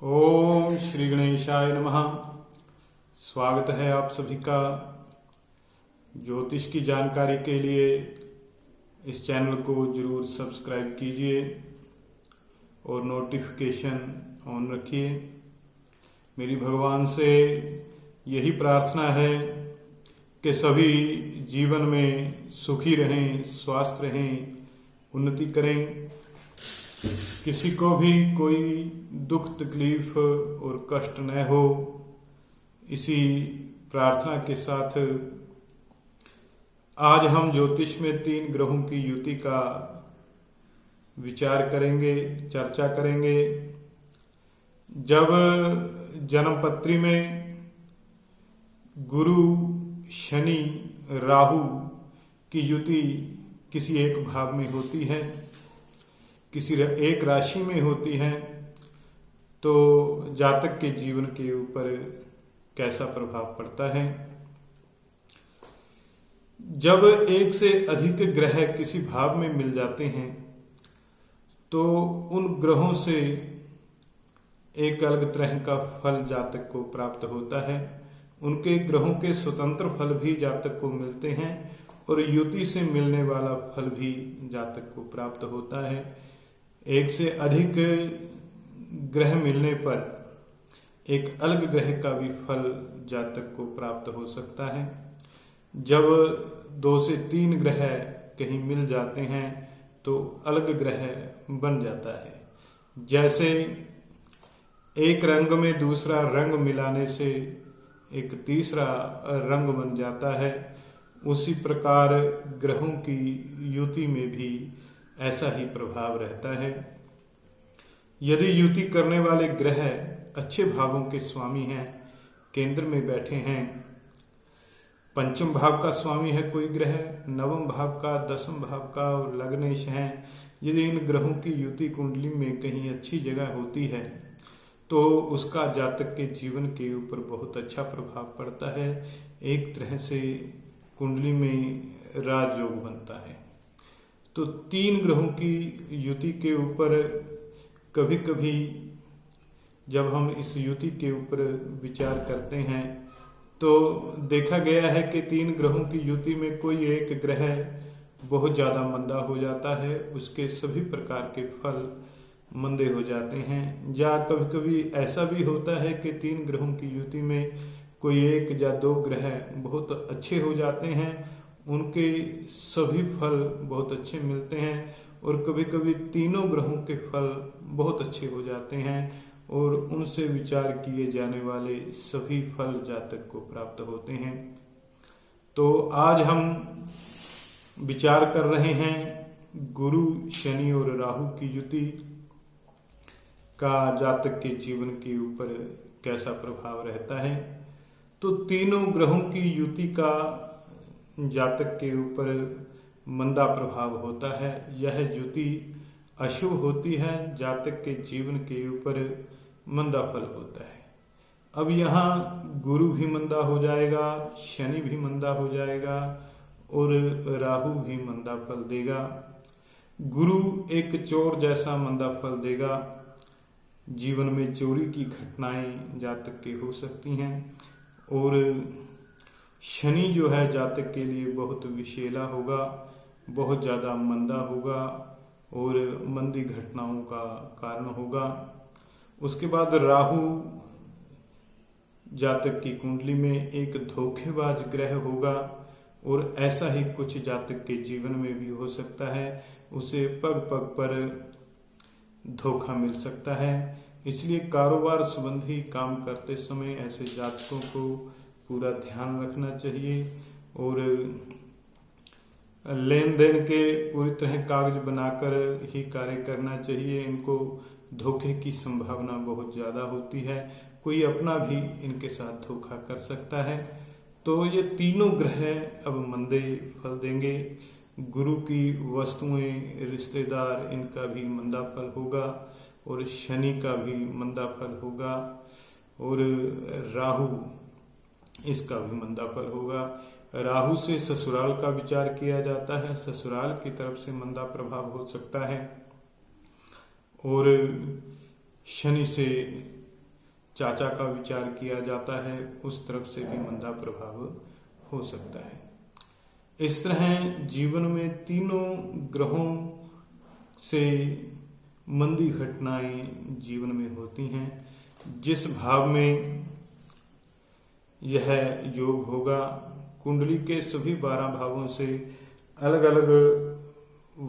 ओम श्री गणेशाय नमः। स्वागत है आप सभी का। ज्योतिष की जानकारी के लिए इस चैनल को जरूर सब्सक्राइब कीजिए और नोटिफिकेशन ऑन रखिए। मेरी भगवान से यही प्रार्थना है कि सभी जीवन में सुखी रहें, स्वस्थ रहें, उन्नति करें, किसी को भी कोई दुख तकलीफ और कष्ट न हो। इसी प्रार्थना के साथ आज हम ज्योतिष में 3 ग्रहों की युति का विचार करेंगे, चर्चा करेंगे। जब जन्मपत्री में गुरु, शनि, राहु की युति किसी एक भाव में होती है, किसी एक राशि में होती है, तो जातक के जीवन के ऊपर कैसा प्रभाव पड़ता है। जब एक से अधिक ग्रह किसी भाव में मिल जाते हैं तो उन ग्रहों से एक अलग तरह का फल जातक को प्राप्त होता है। उनके ग्रहों के स्वतंत्र फल भी जातक को मिलते हैं और युति से मिलने वाला फल भी जातक को प्राप्त होता है। एक से अधिक ग्रह मिलने पर एक अलग ग्रह का भी फल जातक को प्राप्त हो सकता है। जब 2 से 3 ग्रह कहीं मिल जाते हैं तो अलग ग्रह बन जाता है। जैसे एक रंग में दूसरा रंग मिलाने से एक तीसरा रंग बन जाता है, उसी प्रकार ग्रहों की युति में भी ऐसा ही प्रभाव रहता है। यदि युति करने वाले ग्रह अच्छे भावों के स्वामी हैं, केंद्र में बैठे हैं, पंचम भाव का स्वामी है कोई ग्रह, नवम भाव का, दसम भाव का और लग्नेश हैं, यदि इन ग्रहों की युति कुंडली में कहीं अच्छी जगह होती है तो उसका जातक के जीवन के ऊपर बहुत अच्छा प्रभाव पड़ता है। एक तरह से कुंडली में राजयोग बनता है। तो 3 ग्रहों की युति के ऊपर कभी कभी जब हम इस युति के ऊपर विचार करते हैं तो देखा गया है कि 3 ग्रहों की युति में कोई एक ग्रह बहुत ज्यादा मंदा हो जाता है, उसके सभी प्रकार के फल मंदे हो जाते हैं। या कभी कभी ऐसा भी होता है कि 3 ग्रहों की युति में कोई 1 या 2 ग्रह बहुत अच्छे हो जाते हैं, उनके सभी फल बहुत अच्छे मिलते हैं। और कभी कभी तीनों ग्रहों के फल बहुत अच्छे हो जाते हैं और उनसे विचार किए जाने वाले सभी फल जातक को प्राप्त होते हैं। तो आज हम विचार कर रहे हैं गुरु, शनि और राहु की युति का जातक के जीवन के ऊपर कैसा प्रभाव रहता है। तो तीनों ग्रहों की युति का जातक के ऊपर मंदा प्रभाव होता है। यह युति अशुभ होती है, जातक के जीवन के ऊपर मंदा फल होता है। अब यहाँ गुरु भी मंदा हो जाएगा, शनि भी मंदा हो जाएगा और राहु भी मंदा फल देगा। गुरु एक चोर जैसा मंदा फल देगा। जीवन में चोरी की घटनाएं जातक के हो सकती हैं। और शनि जो है जातक के लिए बहुत विषैला होगा, बहुत ज्यादा मंदा होगा और मंदी घटनाओं का कारण होगा। उसके बाद राहु जातक की कुंडली में एक धोखेबाज ग्रह होगा और ऐसा ही कुछ जातक के जीवन में भी हो सकता है। उसे पग पग पर धोखा मिल सकता है। इसलिए कारोबार संबंधी काम करते समय ऐसे जातकों को पूरा ध्यान रखना चाहिए और लेन देन के पूरी तरह कागज बनाकर ही कार्य करना चाहिए। इनको धोखे की संभावना बहुत ज्यादा होती है, कोई अपना भी इनके साथ धोखा कर सकता है। तो ये तीनों ग्रह अब मंदे फल देंगे। गुरु की वस्तुएं, रिश्तेदार, इनका भी मंदा फल होगा और शनि का भी मंदा फल होगा और राहु, इसका भी मंदा फल होगा। राहु से ससुराल का विचार किया जाता है, ससुराल की तरफ से मंदा प्रभाव हो सकता है और शनि से चाचा का विचार किया जाता है उस तरफ से भी मंदा प्रभाव हो सकता है। इस तरह जीवन में तीनों ग्रहों से मंदी घटनाएं जीवन में होती हैं। जिस भाव में यह योग होगा, कुंडली के सभी 12 भावों से अलग अलग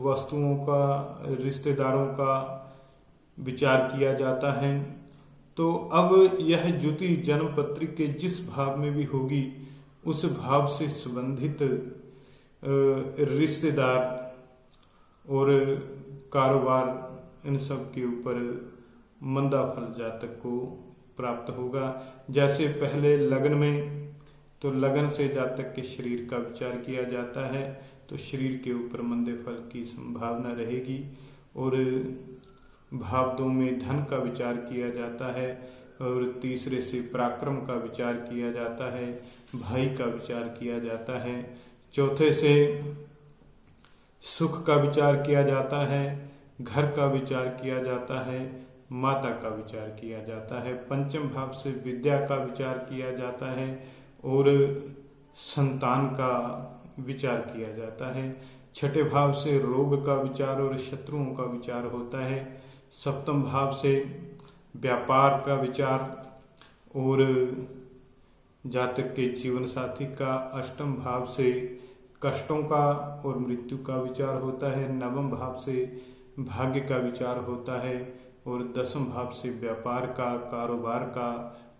वस्तुओं का, रिश्तेदारों का विचार किया जाता है। तो अब यह ज्योति जन्म पत्रिका के जिस भाव में भी होगी उस भाव से संबंधित रिश्तेदार और कारोबार इन सब के ऊपर मंदा फल जातक को प्राप्त होगा। जैसे पहले लगन में, तो लगन से जातक के शरीर का विचार किया जाता है तो शरीर के ऊपर मंदे फल की संभावना रहेगी। और भाव 2 में धन का विचार किया जाता है और तीसरे से पराक्रम का विचार किया जाता है, भाई का विचार किया जाता है, चौथे से सुख का विचार किया जाता है, घर का विचार किया जाता है, माता का विचार किया जाता है, पंचम भाव से विद्या का विचार किया जाता है और संतान का विचार किया जाता है। छठे भाव से रोग का विचार और शत्रुओं का विचार होता है। सप्तम भाव से व्यापार का विचार और जातक के जीवन साथी का। अष्टम भाव से कष्टों का और मृत्यु का विचार होता है। नवम भाव से भाग्य का विचार होता है और 10वें भाव से व्यापार का, कारोबार का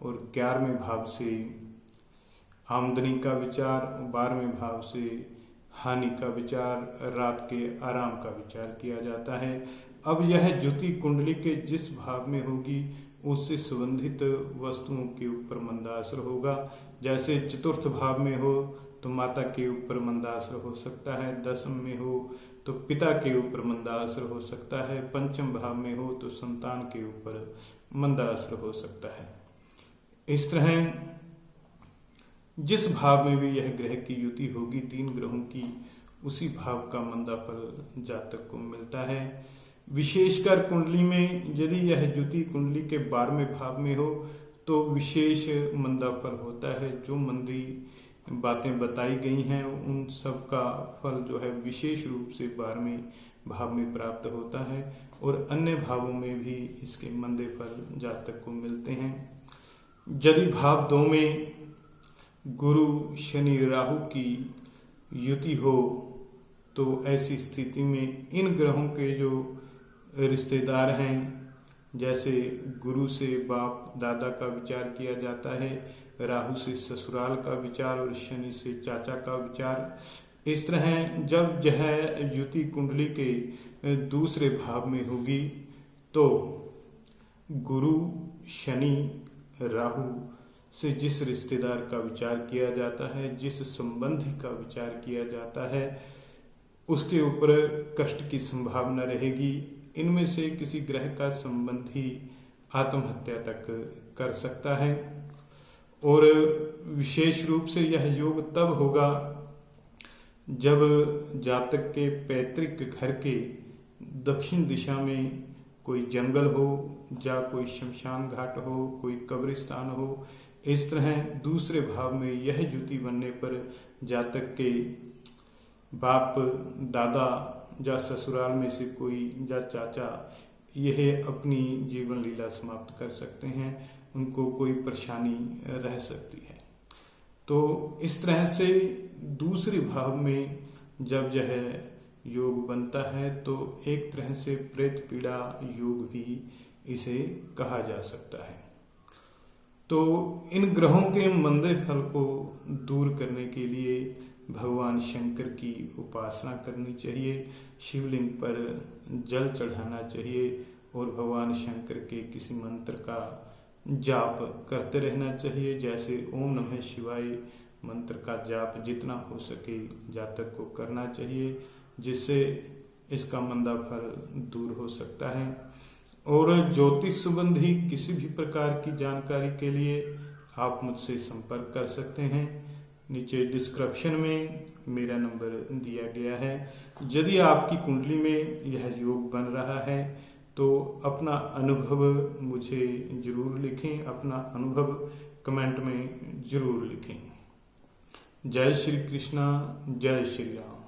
और 11वें भाव से आमदनी का विचार, 12वें भाव से हानि का विचार, रात के आराम का विचार किया जाता है। अब यह ज्योति कुंडली के जिस भाव में होगी उससे संबंधित वस्तुओं के ऊपर मंदासर होगा। जैसे चतुर्थ भाव में हो तो माता के ऊपर मंदासर हो सकता है, 10वें में हो तो पिता के ऊपर मंदासर हो सकता है, पंचम भाव में हो तो संतान के ऊपर मंदासर हो सकता है। इस तरह जिस भाव में भी यह ग्रह की युति होगी 3 ग्रहों की, उसी भाव का मंदा फल जातक को मिलता है। विशेषकर कुंडली में यदि यह युति कुंडली के 12वें भाव में हो तो विशेष मंदा फल होता है। जो मंदी बातें बताई गई हैं उन सब का फल जो है विशेष रूप से 12वें भाव में प्राप्त होता है और अन्य भावों में भी इसके मंदे फल जातक को मिलते हैं। यदि भाव 2 में गुरु शनि राहु की युति हो तो ऐसी स्थिति में इन ग्रहों के जो रिश्तेदार हैं, जैसे गुरु से बाप दादा का विचार किया जाता है, राहु से ससुराल का विचार और शनि से चाचा का विचार। इस तरह जब यह युति कुंडली के दूसरे भाव में होगी तो गुरु शनि राहु से जिस रिश्तेदार का विचार किया जाता है, जिस संबंधी का विचार किया जाता है, उसके ऊपर कष्ट की संभावना रहेगी। इनमें से किसी ग्रह का संबंधी आत्महत्या तक कर सकता है। और विशेष रूप से यह योग तब होगा जब जातक के पैतृक घर के दक्षिण दिशा में कोई जंगल हो या कोई शमशान घाट हो, कोई कब्रिस्तान हो। इस तरह दूसरे भाव में यह युति बनने पर जातक के बाप दादा या ससुराल में से कोई या चाचा यह अपनी जीवन लीला समाप्त कर सकते हैं, उनको कोई परेशानी रह सकती है। तो इस तरह से दूसरे भाव में जब यह योग बनता है तो एक तरह से प्रेत पीड़ा योग भी इसे कहा जा सकता है। तो इन ग्रहों के मंदे फल को दूर करने के लिए भगवान शंकर की उपासना करनी चाहिए, शिवलिंग पर जल चढ़ाना चाहिए और भगवान शंकर के किसी मंत्र का जाप करते रहना चाहिए। जैसे ओम नमः शिवाय मंत्र का जाप जितना हो सके जातक को करना चाहिए, जिससे इसका मंदा फल दूर हो सकता है। और ज्योतिष संबंधी किसी भी प्रकार की जानकारी के लिए आप मुझसे संपर्क कर सकते हैं। नीचे डिस्क्रिप्शन में मेरा नंबर दिया गया है। यदि आपकी कुंडली में यह योग बन रहा है तो अपना अनुभव मुझे जरूर लिखें, अपना अनुभव कमेंट में जरूर लिखें। जय श्री कृष्णा, जय श्री राम।